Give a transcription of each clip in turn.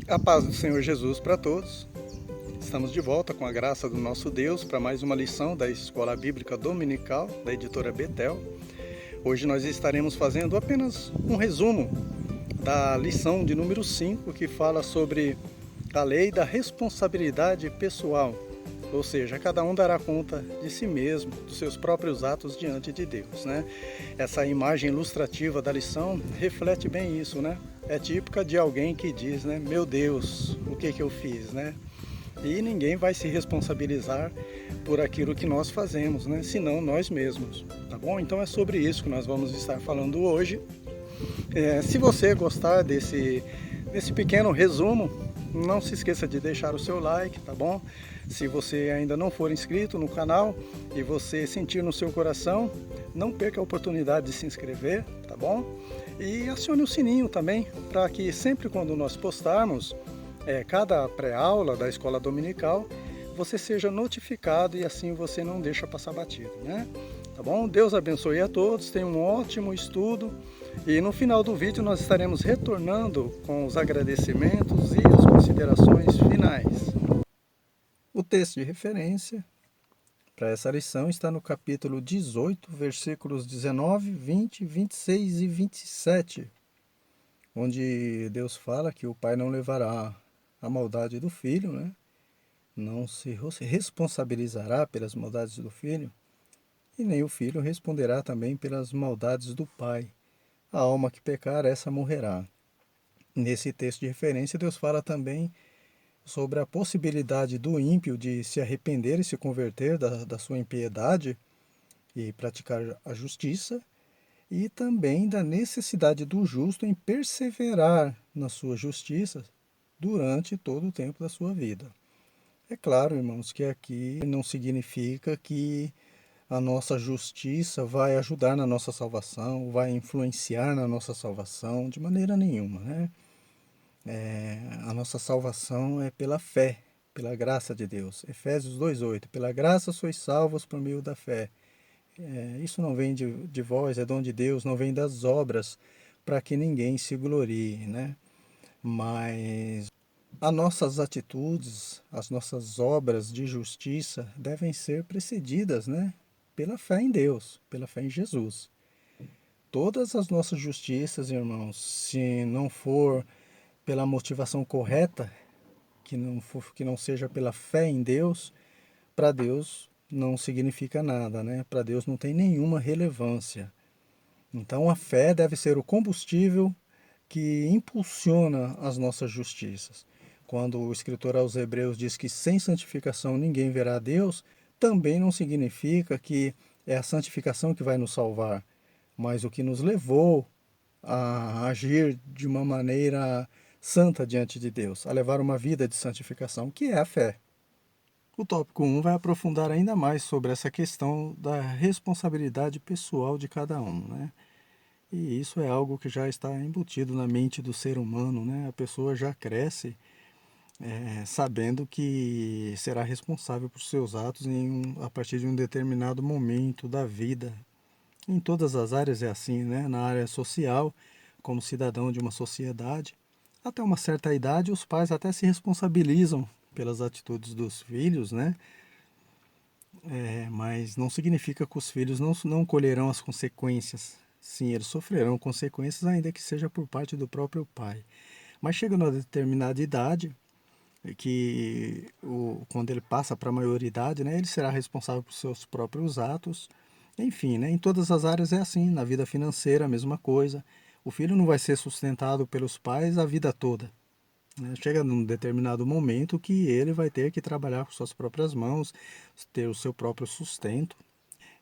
A paz do Senhor Jesus para todos. Estamos de volta com a graça do nosso Deus para mais uma lição da Escola Bíblica Dominical da editora Betel. Hoje nós estaremos fazendo apenas um resumo da lição de número 5, que fala sobre a lei da responsabilidade pessoal. Ou seja, cada um dará conta de si mesmo, dos seus próprios atos diante de Deus, né? Essa imagem ilustrativa da lição reflete bem isso, né? É típica de alguém que diz, né? Meu Deus, o que eu fiz, né? E ninguém vai se responsabilizar por aquilo que nós fazemos, né? Senão nós mesmos, tá bom? Então é sobre isso que nós vamos estar falando hoje. Se você gostar desse pequeno resumo, não se esqueça de deixar o seu like, tá bom? Se você ainda não for inscrito no canal e você sentir no seu coração, não perca a oportunidade de se inscrever, tá bom? E acione o sininho também, para que sempre quando nós postarmos cada pré-aula da escola dominical, você seja notificado e assim você não deixa passar batido, né? Tá bom? Deus abençoe a todos, tenham um ótimo estudo e no final do vídeo nós estaremos retornando com os agradecimentos e as considerações finais. O texto de referência para essa lição está no capítulo 18, versículos 19, 20, 26 e 27, onde Deus fala que o pai não levará a maldade do filho, né? Não se responsabilizará pelas maldades do filho, e nem o filho responderá também pelas maldades do pai. A alma que pecar, essa morrerá. Nesse texto de referência, Deus fala também sobre a possibilidade do ímpio de se arrepender e se converter da sua impiedade e praticar a justiça, e também da necessidade do justo em perseverar na sua justiça durante todo o tempo da sua vida. É claro, irmãos, que aqui não significa que a nossa justiça vai ajudar na nossa salvação, vai influenciar na nossa salvação, de maneira nenhuma, né? A nossa salvação é pela fé, pela graça de Deus. Efésios 2,8. Pela graça sois salvos por meio da fé. Isso não vem de vós, é dom de Deus, não vem das obras, para que ninguém se glorie, né? Mas as nossas atitudes, as nossas obras de justiça devem ser precedidas, né? Pela fé em Deus, pela fé em Jesus. Todas as nossas justiças, irmãos, se não for pela motivação correta, que não seja pela fé em Deus, para Deus não significa nada, né? Para Deus não tem nenhuma relevância. Então a fé deve ser o combustível que impulsiona as nossas justiças. Quando o escritor aos Hebreus diz que sem santificação ninguém verá a Deus, também não significa que é a santificação que vai nos salvar, mas o que nos levou a agir de uma maneira santa diante de Deus, a levar uma vida de santificação, que é a fé. O tópico 1 vai aprofundar ainda mais sobre essa questão da responsabilidade pessoal de cada um, né? E isso é algo que já está embutido na mente do ser humano, né? A pessoa já cresce sabendo que será responsável por seus atos a partir de um determinado momento da vida. Em todas as áreas é assim, né? Na área social, como cidadão de uma sociedade, até uma certa idade os pais até se responsabilizam pelas atitudes dos filhos, né? Mas não significa que os filhos não colherão as consequências. Sim, eles sofrerão consequências, ainda que seja por parte do próprio pai. Mas chega numa determinada idade, quando ele passa para a maioridade, né, ele será responsável por seus próprios atos. Enfim, né, em todas as áreas é assim. Na vida financeira, a mesma coisa. O filho não vai ser sustentado pelos pais a vida toda, né? Chega num determinado momento que ele vai ter que trabalhar com suas próprias mãos, ter o seu próprio sustento.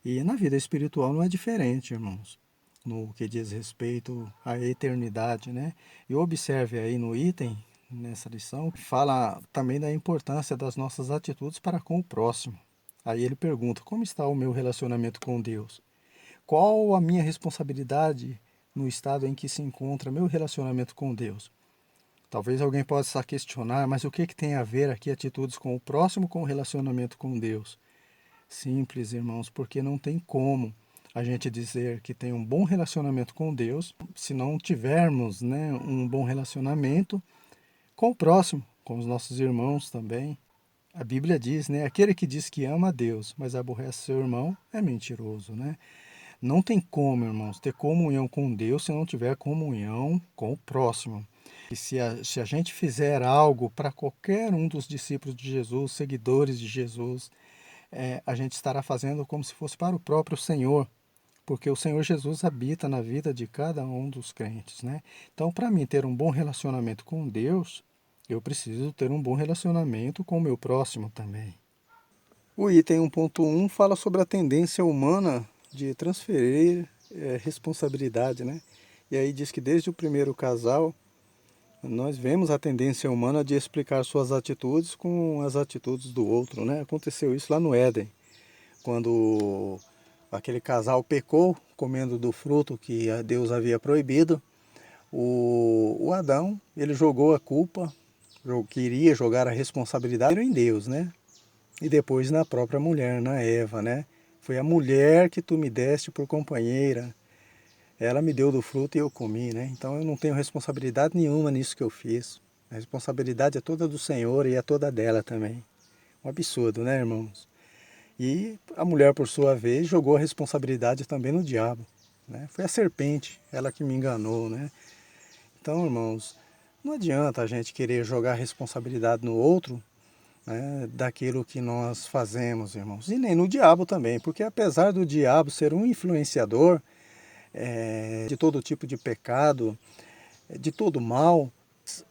E na vida espiritual não é diferente, irmãos, no que diz respeito à eternidade, né? E observe aí no item, nessa lição, que fala também da importância das nossas atitudes para com o próximo. Aí ele pergunta: como está o meu relacionamento com Deus? Qual a minha responsabilidade no estado em que se encontra meu relacionamento com Deus? Talvez alguém possa questionar, mas o que tem a ver aqui atitudes com o próximo com o relacionamento com Deus? Simples, irmãos, porque não tem como a gente dizer que tem um bom relacionamento com Deus se não tivermos, né, um bom relacionamento com o próximo, com os nossos irmãos também. A Bíblia diz, né? Aquele que diz que ama a Deus, mas aborrece seu irmão, é mentiroso, né? Não tem como, irmãos, ter comunhão com Deus se não tiver comunhão com o próximo. E se a gente fizer algo para qualquer um dos discípulos de Jesus, seguidores de Jesus, a gente estará fazendo como se fosse para o próprio Senhor, porque o Senhor Jesus habita na vida de cada um dos crentes, né? Então, para mim ter um bom relacionamento com Deus, eu preciso ter um bom relacionamento com o meu próximo também. O item 1.1 fala sobre a tendência humana de transferir responsabilidade, né? E aí diz que desde o primeiro casal, nós vemos a tendência humana de explicar suas atitudes com as atitudes do outro, né? Aconteceu isso lá no Éden, quando aquele casal pecou, comendo do fruto que Deus havia proibido. O Adão, ele jogou a culpa, queria jogar a responsabilidade em Deus, né? E depois na própria mulher, na Eva, né? Foi a mulher que tu me deste por companheira. Ela me deu do fruto e eu comi, né? Então eu não tenho responsabilidade nenhuma nisso que eu fiz. A responsabilidade é toda do Senhor e é toda dela também. Um absurdo, né, irmãos? E a mulher, por sua vez, jogou a responsabilidade também no diabo, né? Foi a serpente, ela que me enganou, né? Então, irmãos, não adianta a gente querer jogar a responsabilidade no outro, né, daquilo que nós fazemos, irmãos. E nem no diabo também, porque apesar do diabo ser um influenciador de todo tipo de pecado, de todo mal,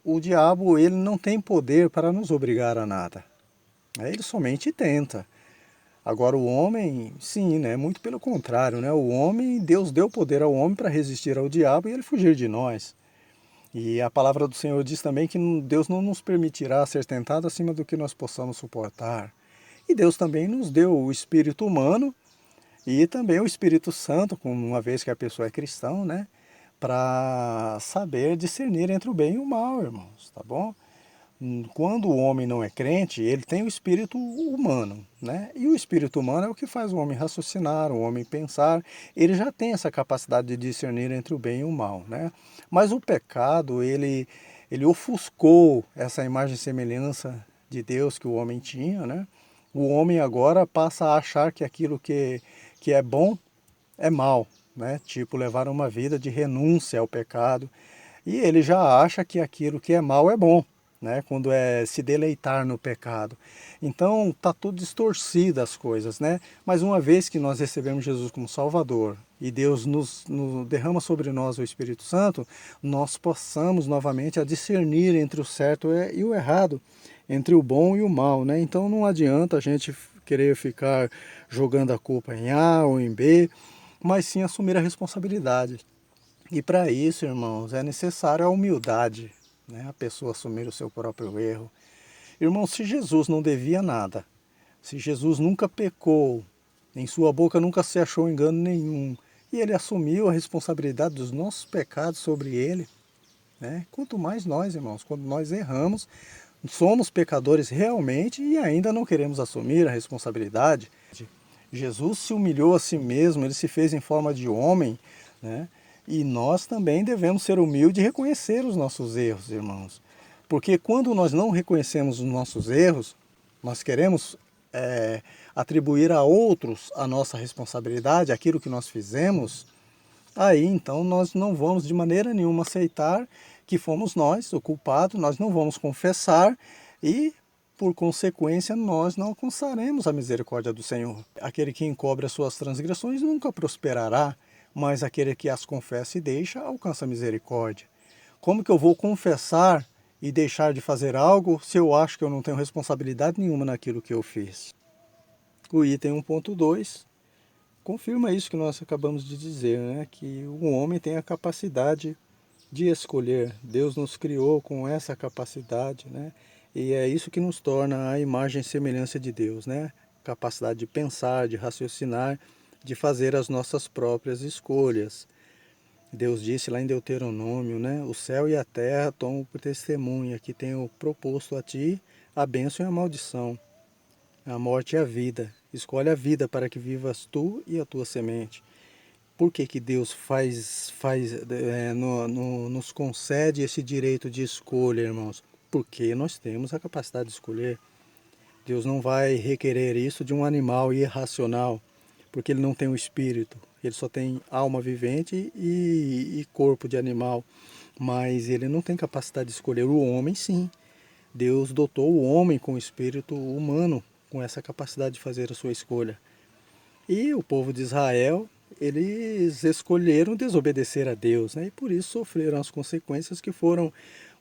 o diabo ele não tem poder para nos obrigar a nada. Ele somente tenta. Agora o homem, sim, né? Muito pelo contrário, né? O homem, Deus deu poder ao homem para resistir ao diabo e ele fugir de nós. E a palavra do Senhor diz também que Deus não nos permitirá ser tentado acima do que nós possamos suportar. E Deus também nos deu o espírito humano e também o Espírito Santo, uma vez que a pessoa é cristã, né? Para saber discernir entre o bem e o mal, irmãos, tá bom? Quando o homem não é crente, ele tem o espírito humano, né? E o espírito humano é o que faz o homem raciocinar, o homem pensar. Ele já tem essa capacidade de discernir entre o bem e o mal, né? Mas o pecado, ele ofuscou essa imagem e semelhança de Deus que o homem tinha, né? O homem agora passa a achar que aquilo que é bom é mal, né? Tipo, levar uma vida de renúncia ao pecado. E ele já acha que aquilo que é mal é bom, né? Quando é se deleitar no pecado. Então tá tudo distorcido as coisas, né? Mas uma vez que nós recebemos Jesus como Salvador e Deus nos derrama sobre nós o Espírito Santo, nós possamos novamente a discernir entre o certo e o errado, entre o bom e o mal, né? Então não adianta a gente querer ficar jogando a culpa em A ou em B, mas sim assumir a responsabilidade. E para isso, irmãos, é necessário a humildade, né? A pessoa assumir o seu próprio erro. Irmãos, se Jesus não devia nada, se Jesus nunca pecou, em sua boca nunca se achou engano nenhum, e ele assumiu a responsabilidade dos nossos pecados sobre ele, né? Quanto mais nós, irmãos, quando nós erramos, somos pecadores realmente e ainda não queremos assumir a responsabilidade. Jesus se humilhou a si mesmo, ele se fez em forma de homem, né? E nós também devemos ser humildes e reconhecer os nossos erros, irmãos. Porque quando nós não reconhecemos os nossos erros, nós queremos atribuir a outros a nossa responsabilidade, aquilo que nós fizemos, aí então nós não vamos de maneira nenhuma aceitar que fomos nós o culpado, nós não vamos confessar e, por consequência, nós não alcançaremos a misericórdia do Senhor. Aquele que encobre as suas transgressões nunca prosperará, mas aquele que as confessa e deixa, alcança a misericórdia. Como que eu vou confessar e deixar de fazer algo se eu acho que eu não tenho responsabilidade nenhuma naquilo que eu fiz? O item 1.2 confirma isso que nós acabamos de dizer, né? Que o homem tem a capacidade de escolher. Deus nos criou com essa capacidade, né? E é isso que nos torna a imagem e semelhança de Deus, né? Capacidade de pensar, de raciocinar, de fazer as nossas próprias escolhas. Deus disse lá em Deuteronômio, né? O céu e a terra tomam por testemunha que tenho proposto a ti a bênção e a maldição, a morte e a vida. Escolhe a vida para que vivas tu e a tua semente. Por que que Deus nos concede esse direito de escolha, irmãos? porque nós temos a capacidade de escolher. Deus não vai requerer isso de um animal irracional, porque ele não tem um espírito, ele só tem alma vivente e corpo de animal, mas ele não tem capacidade de escolher. O homem, sim. Deus dotou o homem com o espírito humano, com essa capacidade de fazer a sua escolha. E o povo de Israel, eles escolheram desobedecer a Deus, né? E por isso sofreram as consequências que foram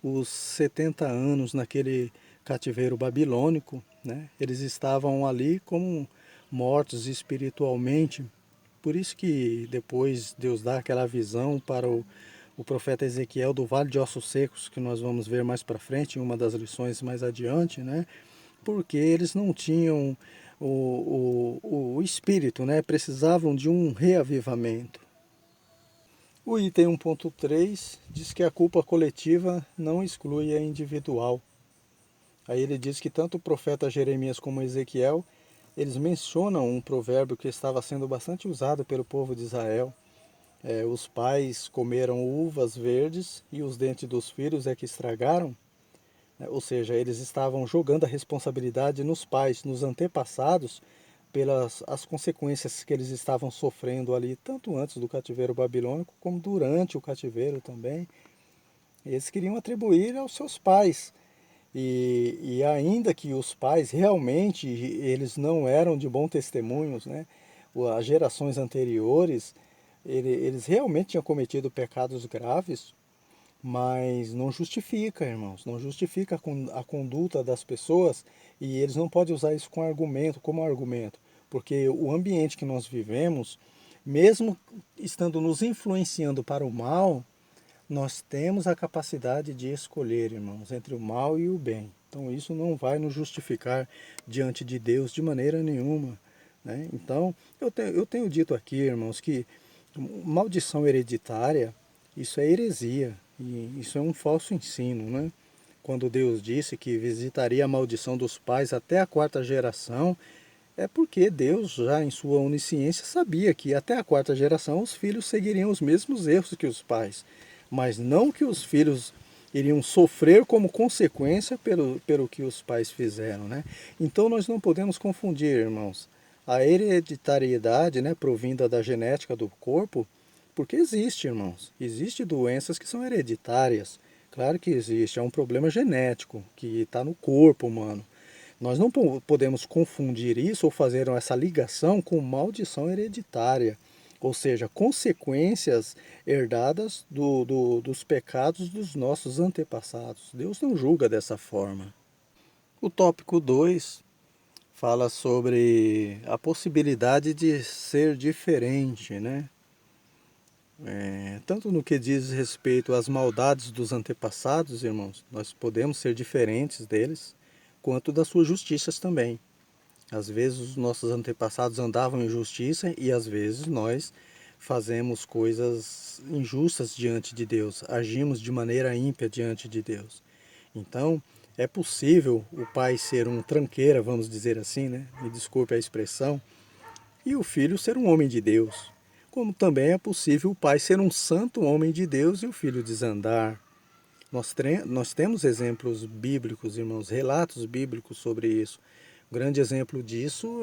os 70 anos naquele cativeiro babilônico, né? Eles estavam ali como mortos espiritualmente. Por isso que depois Deus dá aquela visão para o profeta Ezequiel do Vale de Ossos Secos, que nós vamos ver mais para frente, em uma das lições mais adiante, né? Porque eles não tinham o espírito, né? Precisavam de um reavivamento. O item 1.3 diz que a culpa coletiva não exclui a individual. Aí ele diz que tanto o profeta Jeremias como Ezequiel, eles mencionam um provérbio que estava sendo bastante usado pelo povo de Israel. Os pais comeram uvas verdes e os dentes dos filhos é que estragaram. Ou seja, eles estavam jogando a responsabilidade nos pais, nos antepassados, pelas as consequências que eles estavam sofrendo ali, tanto antes do cativeiro babilônico, como durante o cativeiro também. Eles queriam atribuir aos seus pais. E ainda que os pais realmente eles não eram de bons testemunhos, né? As gerações anteriores, eles realmente tinham cometido pecados graves, mas não justifica, irmãos, não justifica a conduta das pessoas, e eles não podem usar isso como argumento, porque o ambiente que nós vivemos, mesmo estando nos influenciando para o mal, nós temos a capacidade de escolher, irmãos, entre o mal e o bem. Então isso não vai nos justificar diante de Deus de maneira nenhuma, né? Então eu tenho dito aqui, irmãos, que maldição hereditária, isso é heresia, e isso é um falso ensino, né? Quando Deus disse que visitaria a maldição dos pais até a quarta geração, é porque Deus, já em sua onisciência, sabia que até a quarta geração os filhos seguiriam os mesmos erros que os pais, mas não que os filhos iriam sofrer como consequência pelo que os pais fizeram, né? Então nós não podemos confundir, irmãos, a hereditariedade, né, provinda da genética do corpo, porque existe, irmãos, existe doenças que são hereditárias. Claro que existe, é um problema genético que está no corpo humano. Nós não podemos confundir isso ou fazer essa ligação com maldição hereditária, ou seja, consequências herdadas dos pecados dos nossos antepassados. Deus não julga dessa forma. O tópico 2 fala sobre a possibilidade de ser diferente, né? Tanto no que diz respeito às maldades dos antepassados, irmãos, nós podemos ser diferentes deles, quanto das suas justiças também. Às vezes os nossos antepassados andavam em justiça e às vezes nós fazemos coisas injustas diante de Deus, agimos de maneira ímpia diante de Deus. Então, é possível o pai ser um tranqueira, vamos dizer assim, né? Me desculpe a expressão, e o filho ser um homem de Deus. Como também é possível o pai ser um santo homem de Deus e o filho desandar. Nós temos exemplos bíblicos, irmãos, relatos bíblicos sobre isso. Um grande exemplo disso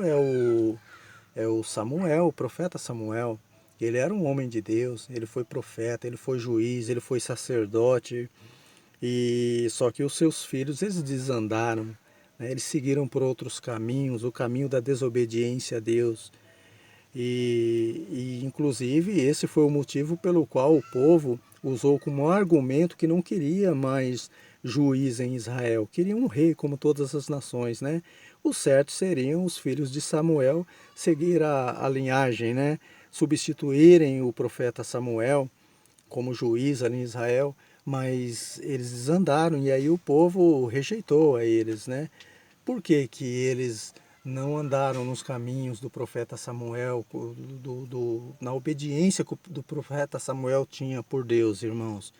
é o Samuel, o profeta Samuel. Ele era um homem de Deus, ele foi profeta, ele foi juiz, ele foi sacerdote, e só que os seus filhos, eles desandaram, né? Eles seguiram por outros caminhos, o caminho da desobediência a Deus. Inclusive esse foi o motivo pelo qual o povo usou como argumento que não queria mais juiz em Israel, queria um rei como todas as nações, né? O certo seriam os filhos de Samuel seguir a linhagem, né? Substituírem o profeta Samuel como juiz ali em Israel, mas eles desandaram e aí o povo rejeitou a eles, né? Por que que eles não andaram nos caminhos do profeta Samuel, na obediência que o profeta Samuel tinha por Deus, irmãos?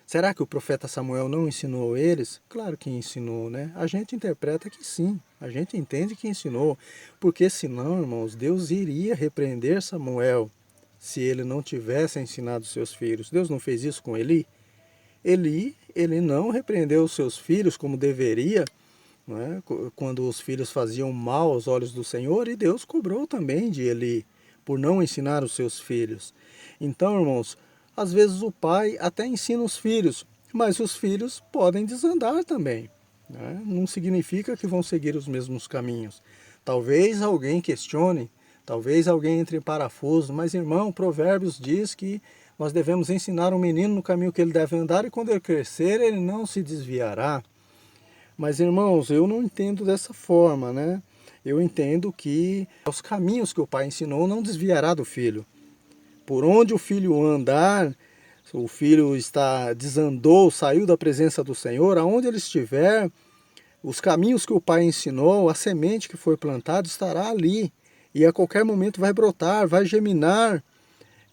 Será que o profeta Samuel não ensinou eles? Claro que ensinou, né? A gente interpreta que sim, a gente entende que ensinou, porque senão, irmãos, Deus iria repreender Samuel se ele não tivesse ensinado seus filhos. Deus não fez isso com Eli? Ele não repreendeu os seus filhos como deveria, não é? Quando os filhos faziam mal aos olhos do Senhor, e Deus cobrou também de Eli por não ensinar os seus filhos. Então, irmãos, às vezes o pai até ensina os filhos, mas os filhos podem desandar também, né? Não significa que vão seguir os mesmos caminhos. Talvez alguém questione, talvez alguém entre em parafuso, mas irmão, Provérbios diz que nós devemos ensinar um menino no caminho que ele deve andar e quando ele crescer ele não se desviará. Mas irmãos, eu não entendo dessa forma, né? Eu entendo que os caminhos que o pai ensinou não desviará do filho. Por onde o filho andar, o filho desandou, saiu da presença do Senhor, aonde ele estiver, os caminhos que o pai ensinou, a semente que foi plantada estará ali. E a qualquer momento vai brotar, vai geminar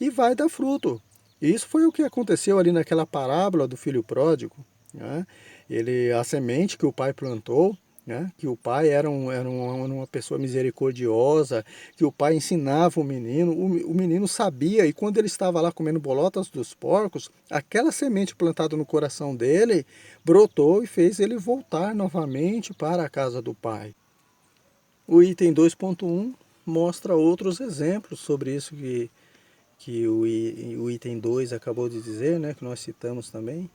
e vai dar fruto. Isso foi o que aconteceu ali naquela parábola do filho pródigo, né? A semente que o pai plantou, né? Que o pai era uma pessoa misericordiosa, que o pai ensinava o menino sabia, e quando ele estava lá comendo bolotas dos porcos, aquela semente plantada no coração dele brotou e fez ele voltar novamente para a casa do pai. O item 2.1 mostra outros exemplos sobre isso que o item 2 acabou de dizer, né, que nós citamos também.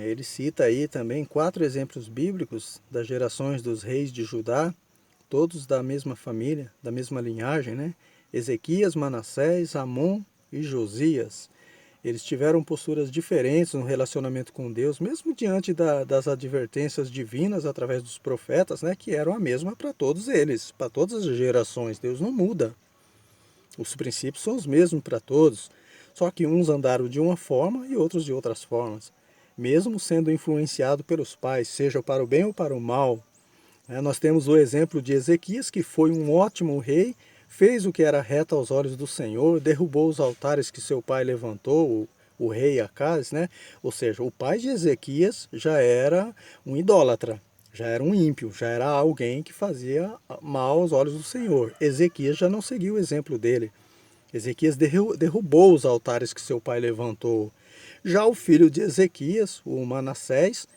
Ele cita aí também 4 exemplos bíblicos das gerações dos reis de Judá, todos da mesma família, da mesma linhagem, né? Ezequias, Manassés, Amon e Josias. Eles tiveram posturas diferentes no relacionamento com Deus, mesmo diante das advertências divinas através dos profetas, né, que eram a mesma para todos eles, para todas as gerações. Deus não muda. Os princípios são os mesmos para todos, só que uns andaram de uma forma e outros de outras formas. Mesmo sendo influenciado pelos pais, seja para o bem ou para o mal. Nós temos o exemplo de Ezequias, que foi um ótimo rei, fez o que era reto aos olhos do Senhor, derrubou os altares que seu pai levantou, o rei Acaz, né? Ou seja, o pai de Ezequias já era um idólatra, já era um ímpio, já era alguém que fazia mal aos olhos do Senhor. Ezequias já não seguiu o exemplo dele. Ezequias derrubou os altares que seu pai levantou. Já o filho de Ezequias, o Manassés,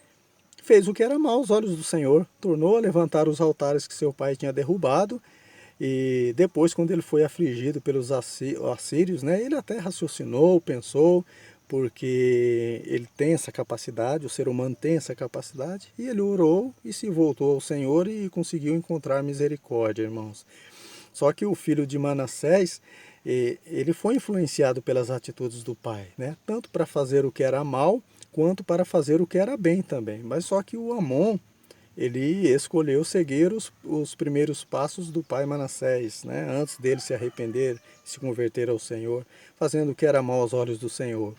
fez o que era mal aos olhos do Senhor, tornou a levantar os altares que seu pai tinha derrubado, e depois, quando ele foi afligido pelos assírios, né, ele até raciocinou, pensou, porque ele tem essa capacidade, o ser humano tem essa capacidade, e ele orou e se voltou ao Senhor e conseguiu encontrar misericórdia, irmãos. Só que o filho de Manassés, ele foi influenciado pelas atitudes do pai, né? Tanto para fazer o que era mal, quanto para fazer o que era bem também. Mas só que o Amon, ele escolheu seguir os primeiros passos do pai Manassés, né? Antes dele se arrepender, se converter ao Senhor, fazendo o que era mal aos olhos do Senhor.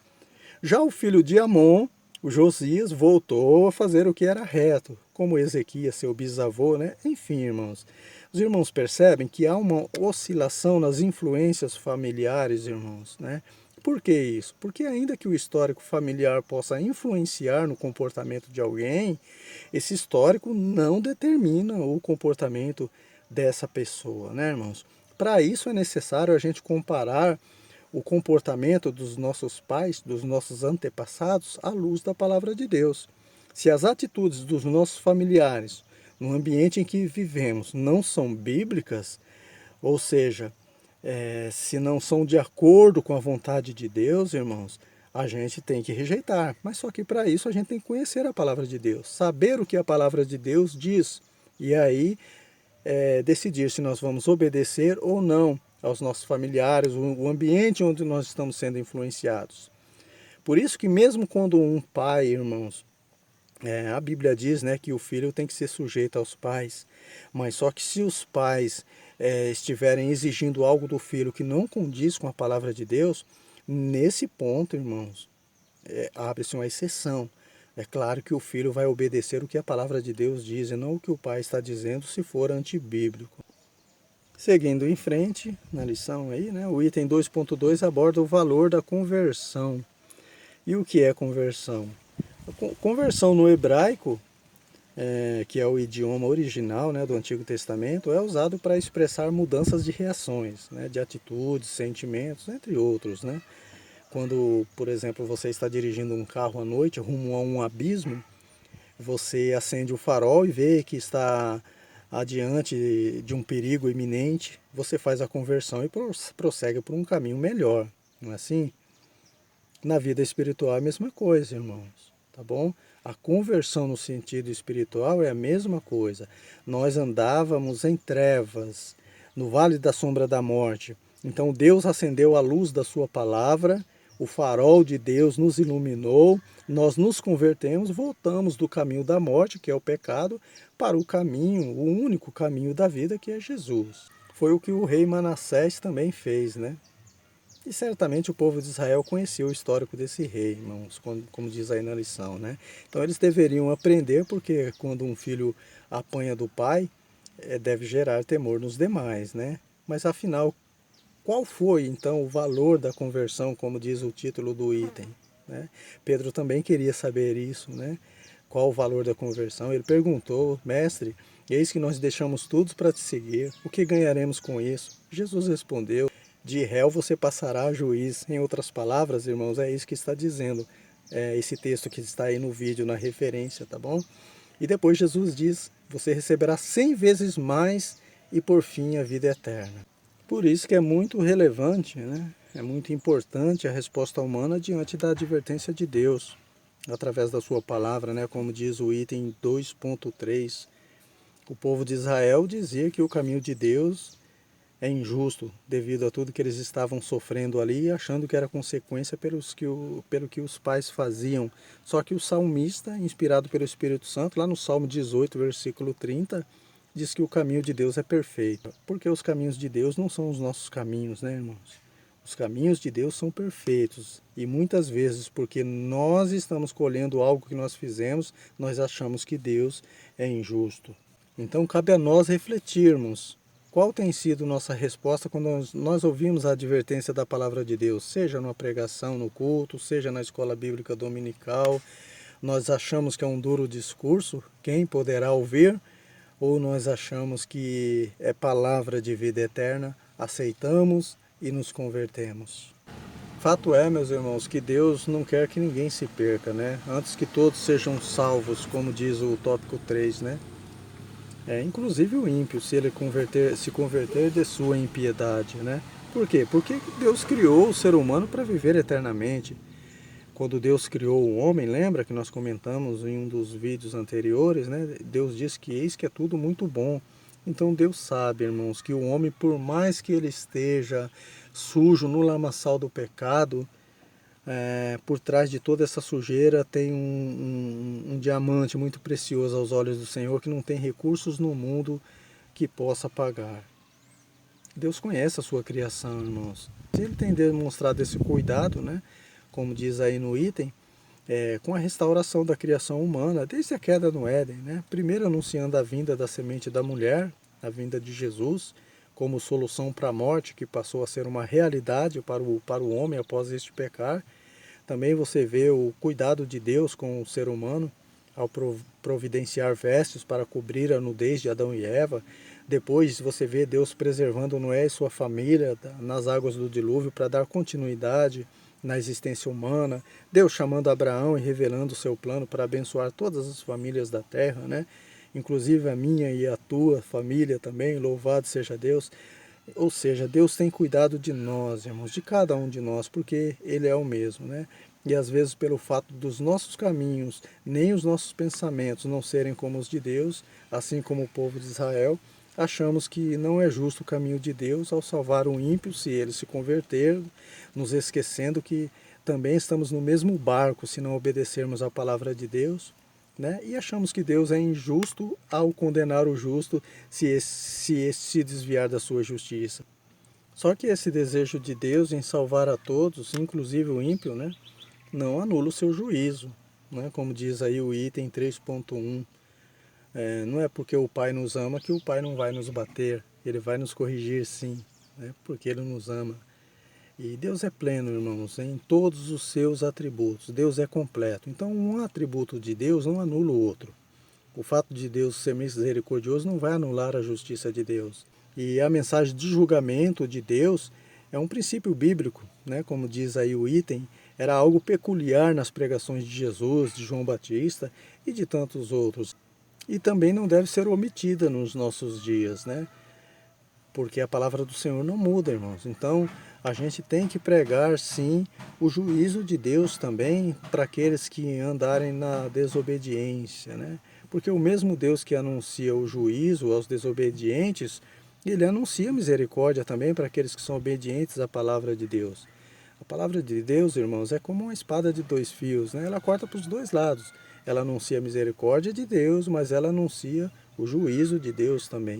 Já o filho de Amon, o Josias, voltou a fazer o que era reto, como Ezequias, seu bisavô, né? Enfim, irmãos. Os irmãos percebem que há uma oscilação nas influências familiares, irmãos, né? Por que isso? Porque ainda que o histórico familiar possa influenciar no comportamento de alguém, esse histórico não determina o comportamento dessa pessoa, né, irmãos? Para isso é necessário a gente comparar o comportamento dos nossos pais, dos nossos antepassados, à luz da palavra de Deus. Se as atitudes dos nossos familiares, no ambiente em que vivemos, não são bíblicas, ou seja, se não são de acordo com a vontade de Deus, irmãos, a gente tem que rejeitar. Mas só que para isso a gente tem que conhecer a palavra de Deus, saber o que a palavra de Deus diz, e aí decidir se nós vamos obedecer ou não aos nossos familiares, o ambiente onde nós estamos sendo influenciados. Por isso que mesmo quando um pai, irmãos, a Bíblia diz, né, que o filho tem que ser sujeito aos pais, mas só que se os pais estiverem exigindo algo do filho que não condiz com a palavra de Deus, nesse ponto, irmãos, abre-se uma exceção. É claro que o filho vai obedecer o que a palavra de Deus diz e não o que o pai está dizendo se for antibíblico. Seguindo em frente, na lição aí, né, o item 2.2 aborda o valor da conversão. E o que é conversão? Conversão no hebraico, que é o idioma original, né, do Antigo Testamento, é usado para expressar mudanças de reações, né, de atitudes, sentimentos, entre outros, né? Quando, por exemplo, você está dirigindo um carro à noite rumo a um abismo, você acende o farol e vê que está adiante de um perigo iminente, você faz a conversão e prossegue por um caminho melhor, não é assim? Na vida espiritual é a mesma coisa, irmãos, tá bom? A conversão no sentido espiritual é a mesma coisa. Nós andávamos em trevas, no vale da sombra da morte. Então Deus acendeu a luz da sua palavra, o farol de Deus nos iluminou, nós nos convertemos, voltamos do caminho da morte, que é o pecado, para o caminho, o único caminho da vida, que é Jesus. Foi o que o rei Manassés também fez, né? E certamente o povo de Israel conhecia o histórico desse rei, irmãos, como diz aí na lição, né? Então eles deveriam aprender, porque quando um filho apanha do pai, deve gerar temor nos demais, né? Mas afinal, qual foi então o valor da conversão, como diz o título do item, né? Pedro também queria saber isso, né? Qual o valor da conversão? Ele perguntou: mestre, eis que nós deixamos tudo para te seguir, o que ganharemos com isso? Jesus respondeu: de réu você passará a juiz. Em outras palavras, irmãos, é isso que está dizendo esse texto que está aí no vídeo, na referência, tá bom? E depois Jesus diz: você receberá 100 vezes mais e por fim a vida eterna. Por isso que é muito relevante, né? É muito importante a resposta humana diante da advertência de Deus, através da sua palavra, né? Como diz o item 2.3, o povo de Israel dizia que o caminho de Deus é injusto devido a tudo que eles estavam sofrendo ali, achando que era consequência pelo que os pais faziam. Só que o salmista, inspirado pelo Espírito Santo, lá no Salmo 18, versículo 30, diz que o caminho de Deus é perfeito. Porque os caminhos de Deus não são os nossos caminhos, né, irmãos? Os caminhos de Deus são perfeitos. E muitas vezes, porque nós estamos colhendo algo que nós fizemos, nós achamos que Deus é injusto. Então cabe a nós refletirmos. Qual tem sido nossa resposta quando nós ouvimos a advertência da palavra de Deus? Seja numa pregação, no culto, seja na escola bíblica dominical. Nós achamos que é um duro discurso, quem poderá ouvir? Ou nós achamos que é palavra de vida eterna, aceitamos e nos convertemos? Fato é, meus irmãos, que Deus não quer que ninguém se perca, né? Antes que todos sejam salvos, como diz o tópico 3, né? Inclusive o ímpio, se ele se converter de sua impiedade, né? Por quê? Porque Deus criou o ser humano para viver eternamente. Quando Deus criou o homem, lembra que nós comentamos em um dos vídeos anteriores, né? Deus diz que eis que é tudo muito bom. Então Deus sabe, irmãos, que o homem, por mais que ele esteja sujo no lamaçal do pecado, por trás de toda essa sujeira tem um diamante muito precioso aos olhos do Senhor, que não tem recursos no mundo que possa pagar. Deus conhece a sua criação, irmãos. Ele tem demonstrado esse cuidado, né? Como diz aí no item, com a restauração da criação humana, desde a queda no Éden, né? Primeiro anunciando a vinda da semente da mulher, a vinda de Jesus, como solução para a morte, que passou a ser uma realidade para o homem após este pecar. Também você vê o cuidado de Deus com o ser humano, ao providenciar vestes para cobrir a nudez de Adão e Eva. Depois você vê Deus preservando Noé e sua família nas águas do dilúvio para dar continuidade na existência humana. Deus chamando Abraão e revelando o seu plano para abençoar todas as famílias da terra, né? Inclusive a minha e a tua família também, louvado seja Deus. Ou seja, Deus tem cuidado de nós, irmãos, de cada um de nós, porque Ele é o mesmo, né? E às vezes pelo fato dos nossos caminhos, nem os nossos pensamentos não serem como os de Deus, assim como o povo de Israel, achamos que não é justo o caminho de Deus ao salvar o ímpio se ele se converter, nos esquecendo que também estamos no mesmo barco se não obedecermos à palavra de Deus, né? E achamos que Deus é injusto ao condenar o justo se esse se desviar da sua justiça. Só que esse desejo de Deus em salvar a todos, inclusive o ímpio, né, não anula o seu juízo, né? Como diz aí o item 3.1. Não é porque o Pai nos ama que o Pai não vai nos bater, Ele vai nos corrigir sim, né? Porque Ele nos ama. E Deus é pleno, irmãos, em todos os seus atributos. Deus é completo. Então, um atributo de Deus não anula o outro. O fato de Deus ser misericordioso não vai anular a justiça de Deus. E a mensagem de julgamento de Deus É um princípio bíblico, né? Como diz aí o item, era algo peculiar nas pregações de Jesus, de João Batista e de tantos outros. E também não deve ser omitida nos nossos dias, né? Porque a palavra do Senhor não muda, irmãos. Então, a gente tem que pregar, sim, o juízo de Deus também para aqueles que andarem na desobediência, né? Porque o mesmo Deus que anuncia o juízo aos desobedientes, ele anuncia misericórdia também para aqueles que são obedientes à palavra de Deus. A palavra de Deus, irmãos, é como uma espada de dois fios, né? Ela corta para os dois lados. Ela anuncia a misericórdia de Deus, mas ela anuncia o juízo de Deus também.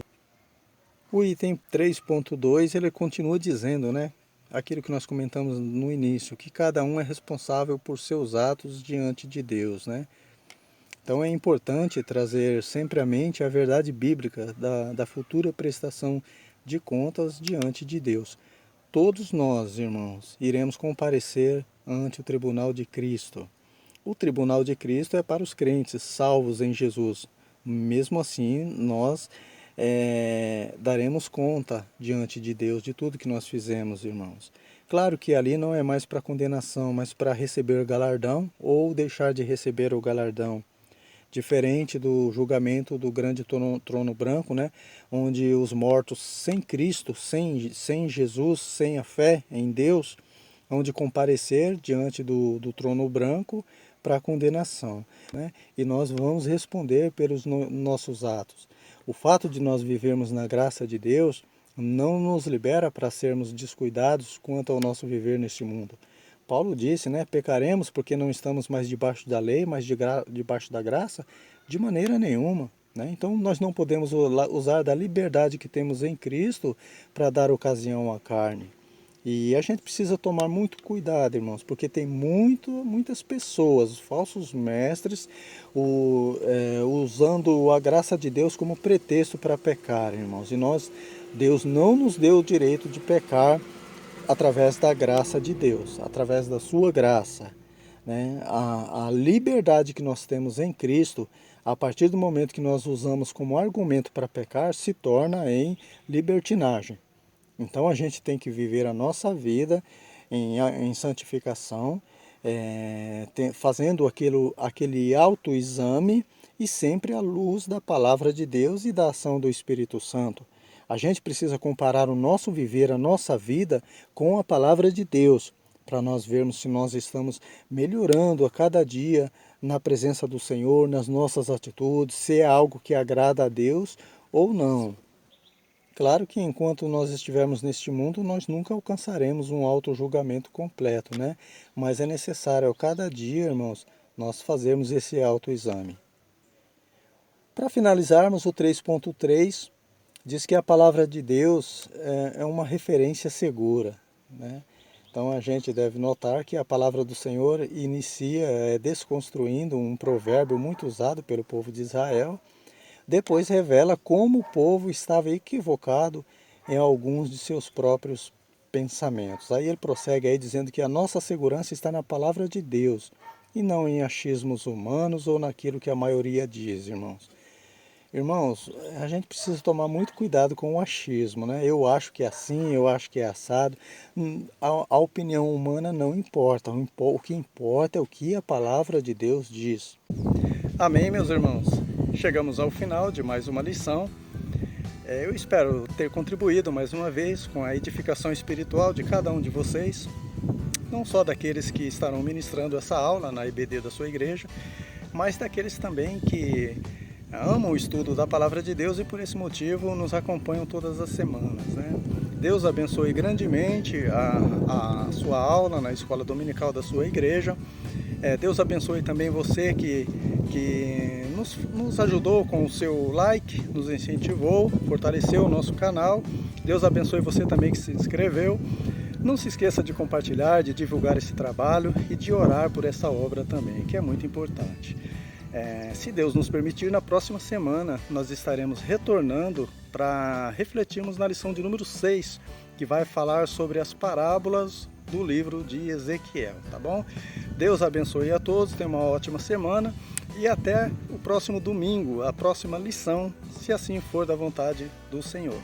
O item 3.2, ele continua dizendo, né? Aquilo que nós comentamos no início, que cada um é responsável por seus atos diante de Deus, né? Então é importante trazer sempre à mente a verdade bíblica da futura prestação de contas diante de Deus. Todos nós, irmãos, iremos comparecer ante o tribunal de Cristo. O tribunal de Cristo é para os crentes salvos em Jesus. Mesmo assim, nós daremos conta diante de Deus de tudo que nós fizemos, irmãos. Claro que ali não é mais para condenação, mas para receber o galardão ou deixar de receber o galardão. Diferente do julgamento do grande trono branco, né? Onde os mortos sem Cristo, sem Jesus, sem a fé em Deus, hão de comparecer diante do trono branco para a condenação, né? E nós vamos responder pelos nossos atos. O fato de nós vivermos na graça de Deus não nos libera para sermos descuidados quanto ao nosso viver neste mundo. Paulo disse, né, pecaremos porque não estamos mais debaixo da lei, mas debaixo da graça? De maneira nenhuma, né? Então nós não podemos usar da liberdade que temos em Cristo para dar ocasião à carne. E a gente precisa tomar muito cuidado, irmãos, porque tem muitas pessoas, falsos mestres, usando a graça de Deus como pretexto para pecar, irmãos. E Deus não nos deu o direito de pecar através da graça de Deus, através da sua graça, né? A liberdade que nós temos em Cristo, a partir do momento que nós usamos como argumento para pecar, se torna em libertinagem. Então a gente tem que viver a nossa vida em santificação, fazendo aquele autoexame e sempre à luz da palavra de Deus e da ação do Espírito Santo. A gente precisa comparar o nosso viver, a nossa vida com a palavra de Deus, para nós vermos se nós estamos melhorando a cada dia na presença do Senhor, nas nossas atitudes, se é algo que agrada a Deus ou não. Claro que enquanto nós estivermos neste mundo, nós nunca alcançaremos um auto-julgamento completo, né? Mas é necessário a cada dia, irmãos, nós fazermos esse autoexame. Para finalizarmos, o 3.3 diz que a palavra de Deus é uma referência segura, né? Então a gente deve notar que a palavra do Senhor inicia desconstruindo um provérbio muito usado pelo povo de Israel. Depois revela como o povo estava equivocado em alguns de seus próprios pensamentos. Aí ele prossegue aí dizendo que a nossa segurança está na palavra de Deus e não em achismos humanos ou naquilo que a maioria diz, irmãos. Irmãos, a gente precisa tomar muito cuidado com o achismo, né? Eu acho que é assim, eu acho que é assado. A opinião humana não importa. O que importa é o que a palavra de Deus diz. Amém, meus irmãos? Chegamos ao final de mais uma lição. Eu espero ter contribuído mais uma vez com a edificação espiritual de cada um de vocês, não só daqueles que estarão ministrando essa aula na IBD da sua igreja, mas daqueles também que amam o estudo da Palavra de Deus e por esse motivo nos acompanham todas as semanas, né? Deus abençoe grandemente a sua aula na escola dominical da sua igreja. Deus abençoe também você que nos ajudou com o seu like, nos incentivou, fortaleceu o nosso canal. Deus abençoe você também que se inscreveu. Não se esqueça de compartilhar, de divulgar esse trabalho e de orar por essa obra também, que é muito importante. Se Deus nos permitir, na próxima semana nós estaremos retornando para refletirmos na lição de número 6, que vai falar sobre as parábolas do livro de Ezequiel, tá bom? Deus abençoe a todos, tenha uma ótima semana e até o próximo domingo, a próxima lição, se assim for da vontade do Senhor.